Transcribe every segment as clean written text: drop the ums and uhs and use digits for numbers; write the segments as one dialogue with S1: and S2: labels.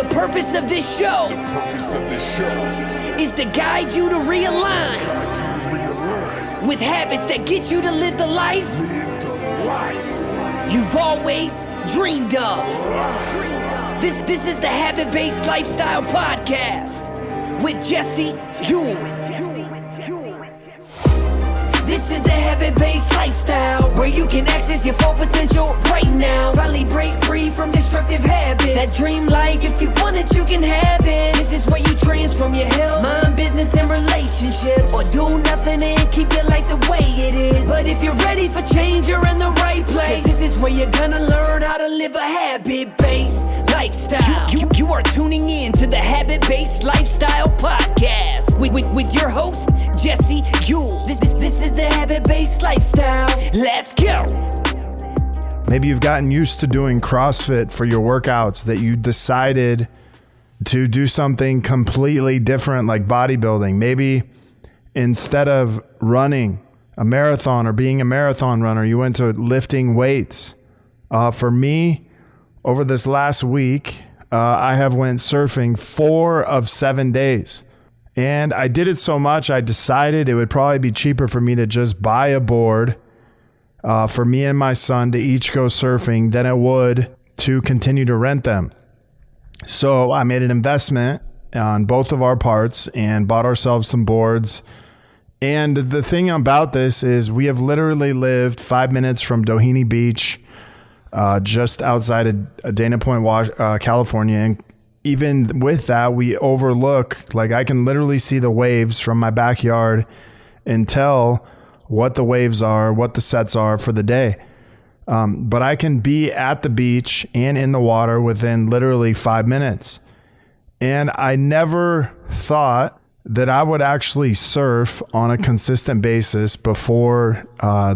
S1: The purpose of this show is to guide you to realign with habits that get you to live the life you've always dreamed of. This is the Habit-Based Lifestyle Podcast with Jesse Ewing. This is the Habit-Based Lifestyle, where you can access your full potential right now. Finally break free from destructive habits. That dream life, if you want it, you can have it. This is where you transform your health, mind, business, and relationships, or do nothing and keep your life the way it is. But if you're ready for change, you're in the right place. This is where you're gonna learn how to live a habit-based lifestyle. You are tuning in to the Habit-Based Lifestyle Podcast with your host, Jesse Ewing. This is the Habit-Based Lifestyle. Let's go.
S2: Maybe you've gotten used to doing CrossFit for your workouts, that you decided to do something completely different like bodybuilding. Maybe instead of running a marathon or being a marathon runner, you went to lifting weights. For me, over this last week, I have went surfing 4 of 7 days. And I did it so much, I decided it would probably be cheaper for me to just buy a board for me and my son to each go surfing than it would to continue to rent them. So I made an investment on both of our parts and bought ourselves some boards. And the thing about this is we have literally lived 5 minutes from Doheny Beach, just outside of Dana Point, California. And even with that, we overlook, like I can literally see the waves from my backyard and tell what the waves are, what the sets are for the day. But I can be at the beach and in the water within literally 5 minutes. And I never thought that I would actually surf on a consistent basis before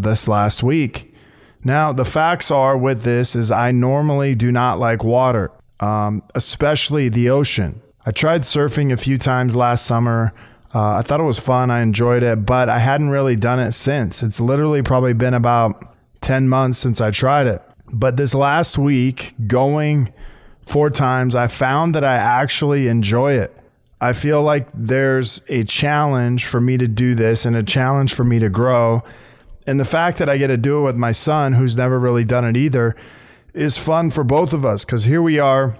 S2: this last week. Now, the facts are with this is I normally do not like water. Especially the ocean. I tried surfing a few times last summer. I thought it was fun. I enjoyed it, but I hadn't really done it since. It's literally probably been about 10 months since I tried it. But this last week, going 4 times, I found that I actually enjoy it. I feel like there's a challenge for me to do this and a challenge for me to grow. And the fact that I get to do it with my son, who's never really done it either, is fun for both of us, because here we are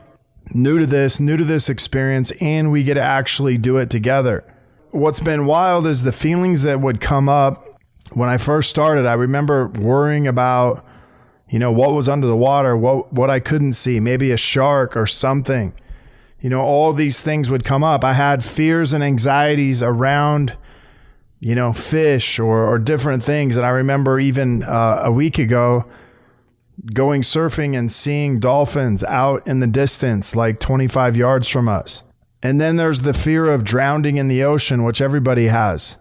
S2: new to this experience, and we get to actually do it together. What's been wild is the feelings that would come up when I first started. I remember worrying about, what was under the water, what I couldn't see, maybe a shark or something. All these things would come up. I had fears and anxieties around, fish or different things. And I remember even a week ago, going surfing and seeing dolphins out in the distance, like 25 yards from us. And then there's the fear of drowning in the ocean, which everybody has.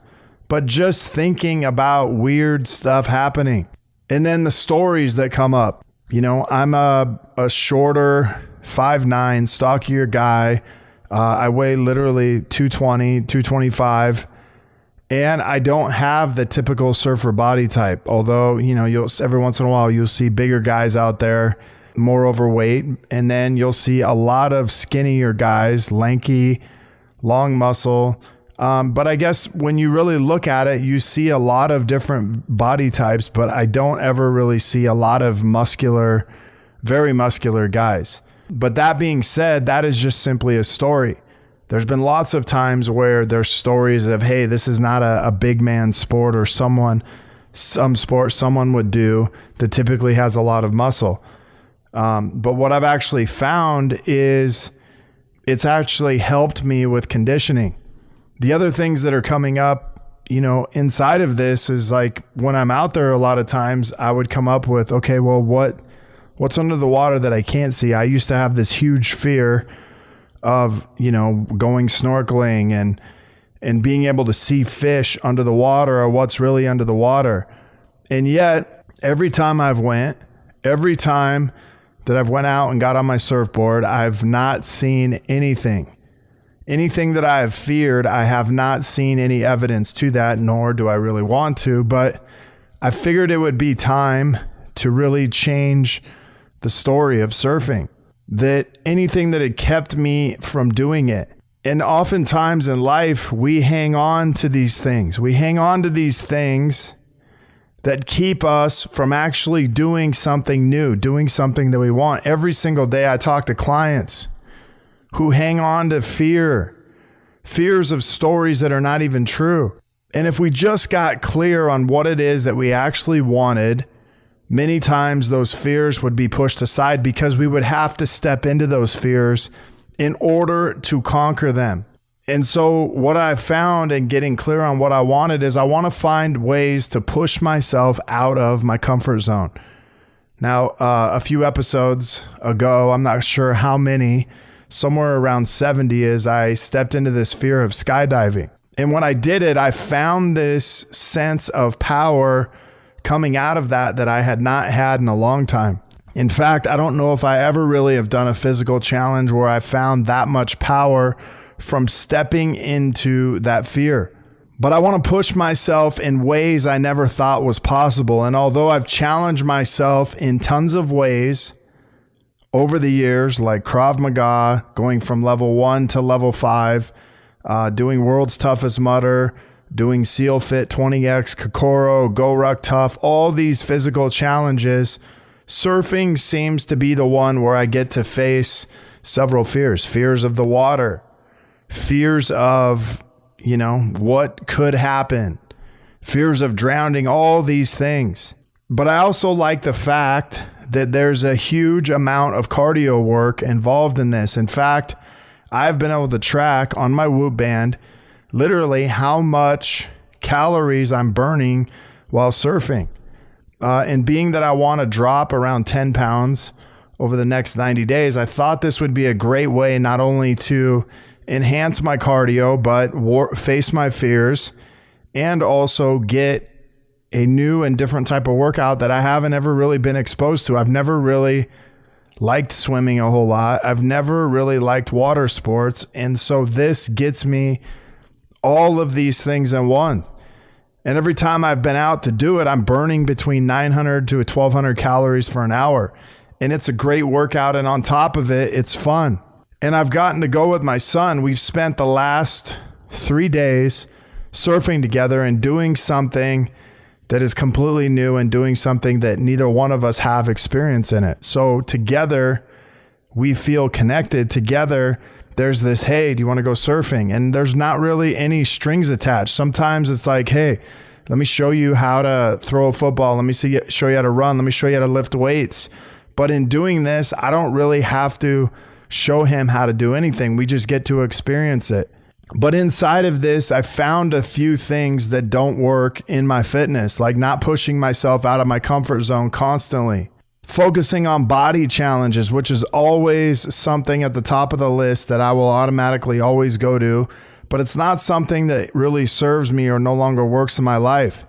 S2: But just thinking about weird stuff happening. And then the stories that come up. I'm a shorter, 5'9", stockier guy. I weigh literally 220, 225. And I don't have the typical surfer body type, although, you'll every once in a while, you'll see bigger guys out there, more overweight. And then you'll see a lot of skinnier guys, lanky, long muscle. But I guess when you really look at it, you see a lot of different body types, but I don't ever really see a lot of muscular, very muscular guys. But that being said, that is just simply a story. There's been lots of times where there's stories of, hey, this is not a big man sport or some sport someone would do that typically has a lot of muscle. But what I've actually found is it's actually helped me with conditioning. The other things that are coming up, inside of this is like when I'm out there, a lot of times I would come up with, okay, well, what's under the water that I can't see? I used to have this huge fear of, going snorkeling and being able to see fish under the water or what's really under the water. And yet every time that I've went out and got on my surfboard, I've not seen anything that I have feared. I have not seen any evidence to that, nor do I really want to, but I figured it would be time to really change the story of surfing. that anything that had kept me from doing it. And oftentimes in life, we hang on to these things. We hang on to these things that keep us from actually doing something new, doing something that we want. Every single day I talk to clients who hang on to fears of stories that are not even true. And if we just got clear on what it is that we actually wanted, many times those fears would be pushed aside because we would have to step into those fears in order to conquer them. And so what I found in getting clear on what I wanted is I want to find ways to push myself out of my comfort zone. Now, a few episodes ago, I'm not sure how many, somewhere around 70, is I stepped into this fear of skydiving. And when I did it, I found this sense of power coming out of that I had not had in a long time. In fact, I don't know if I ever really have done a physical challenge where I found that much power from stepping into that fear. But I want to push myself in ways I never thought was possible. And although I've challenged myself in tons of ways over the years, like Krav Maga, going from level 1 to level 5, doing World's Toughest Mudder, doing Seal Fit 20X, Kokoro, Go Ruck Tough, all these physical challenges, surfing seems to be the one where I get to face several fears. Fears of the water, fears of, what could happen, fears of drowning, all these things. But I also like the fact that there's a huge amount of cardio work involved in this. In fact, I've been able to track on my Whoop band literally how much calories I'm burning while surfing. And being that I want to drop around 10 pounds over the next 90 days, I thought this would be a great way not only to enhance my cardio, but face my fears and also get a new and different type of workout that I haven't ever really been exposed to. I've never really liked swimming a whole lot. I've never really liked water sports. And so this gets me all of these things in one. And every time I've been out to do it, I'm burning between 900 to 1,200 calories for an hour. And it's a great workout. And on top of it, it's fun. And I've gotten to go with my son. We've spent the last 3 days surfing together and doing something that is completely new and doing something that neither one of us have experience in it. So together, we feel connected. Together, there's this, hey, do you want to go surfing? And there's not really any strings attached. Sometimes it's like, hey, let me show you how to throw a football. Let me show you how to run. Let me show you how to lift weights. But in doing this, I don't really have to show him how to do anything. We just get to experience it. But inside of this, I found a few things that don't work in my fitness, like not pushing myself out of my comfort zone constantly. Focusing on body challenges, which is always something at the top of the list that I will automatically always go to, but it's not something that really serves me or no longer works in my life.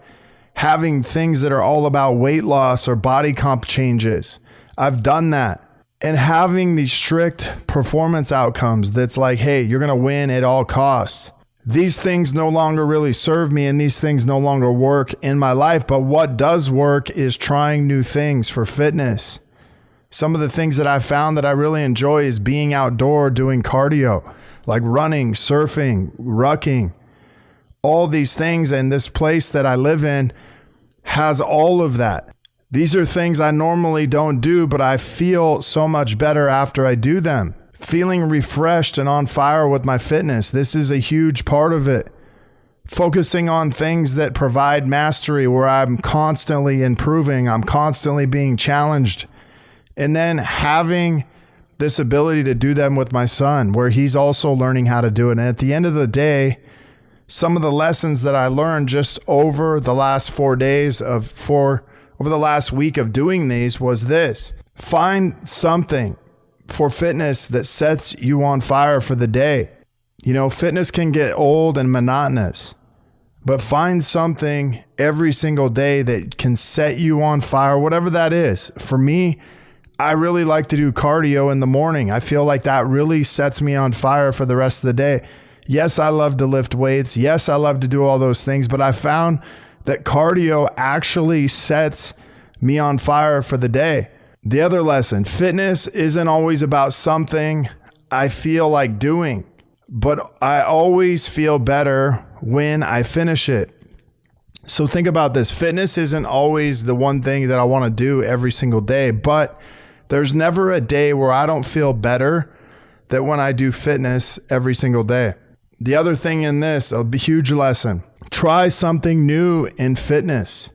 S2: Having things that are all about weight loss or body comp changes, I've done that. And having these strict performance outcomes that's like, hey, you're going to win at all costs. These things no longer really serve me and these things no longer work in my life. But what does work is trying new things for fitness. Some of the things that I found that I really enjoy is being outdoor, doing cardio, like running, surfing, rucking, all these things. And this place that I live in has all of that. These are things I normally don't do, but I feel so much better after I do them. Feeling refreshed and on fire with my fitness. This is a huge part of it. Focusing on things that provide mastery where I'm constantly improving. I'm constantly being challenged. And then having this ability to do them with my son where he's also learning how to do it. And at the end of the day, some of the lessons that I learned just over the last 4 days over the last week of doing these was this. Find something for fitness that sets you on fire for the day. Fitness can get old and monotonous, but find something every single day that can set you on fire, whatever that is. For me, I really like to do cardio in the morning. I feel like that really sets me on fire for the rest of the day. Yes, I love to lift weights. Yes, I love to do all those things, but I found that cardio actually sets me on fire for the day. The other lesson, fitness isn't always about something I feel like doing, but I always feel better when I finish it. So think about this. Fitness isn't always the one thing that I want to do every single day, but there's never a day where I don't feel better than when I do fitness every single day. The other thing in this, a huge lesson, try something new in fitness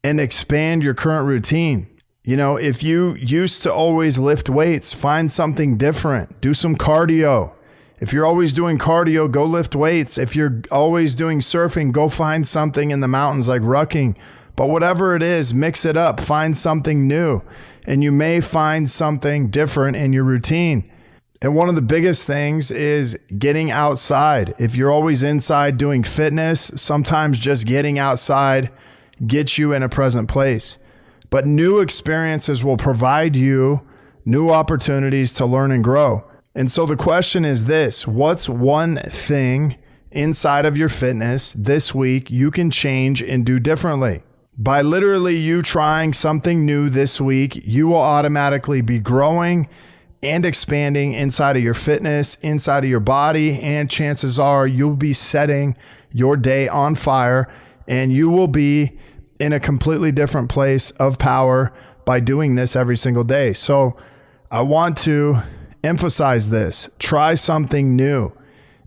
S2: and expand your current routine. You know, if you used to always lift weights, find something different. Do some cardio. If you're always doing cardio, go lift weights. If you're always doing surfing, go find something in the mountains like rucking. But whatever it is, mix it up. Find something new. And you may find something different in your routine. And one of the biggest things is getting outside. If you're always inside doing fitness, sometimes just getting outside gets you in a present place. But new experiences will provide you new opportunities to learn and grow. And so the question is this: what's one thing inside of your fitness this week you can change and do differently? By literally you trying something new this week, you will automatically be growing and expanding inside of your fitness, inside of your body, and chances are you'll be setting your day on fire and you will be in a completely different place of power by doing this every single day. So I want to emphasize this. Try something new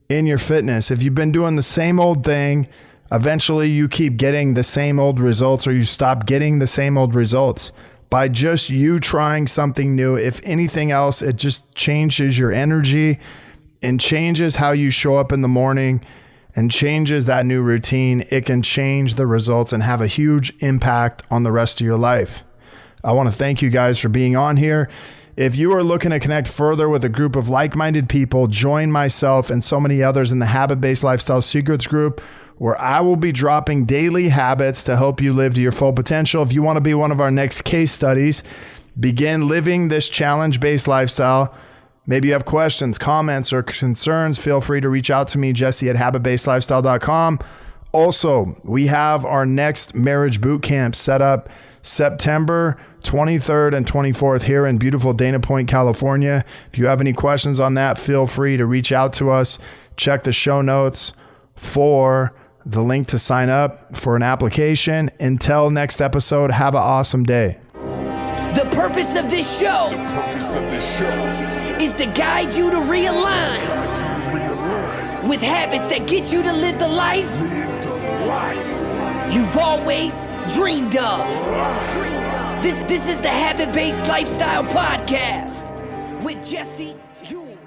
S2: in your fitness. If you've been doing the same old thing, eventually you keep getting the same old results, or you stop getting the same old results. By just you trying something new, if anything else, it just changes your energy and changes how you show up in the morning and changes that new routine. It can change the results and have a huge impact on the rest of your life. I want to thank you guys for being on here. If you are looking to connect further with a group of like-minded people, join myself and so many others in the Habit-Based Lifestyle Secrets group, where I will be dropping daily habits to help you live to your full potential. If you want to be one of our next case studies, begin living this challenge-based lifestyle. Maybe you have questions, comments, or concerns, feel free to reach out to me, Jesse at habitbasedlifestyle.com. Also, we have our next marriage boot camp set up September 23rd and 24th here in beautiful Dana Point, California. If you have any questions on that, feel free to reach out to us. Check the show notes for the link to sign up for an application. Until next episode, have an awesome day.
S1: The purpose of this show is to guide you to realign with habits that get you to live the life you've always dreamed of. This is the Habit-Based Lifestyle Podcast with Jesse Ewing.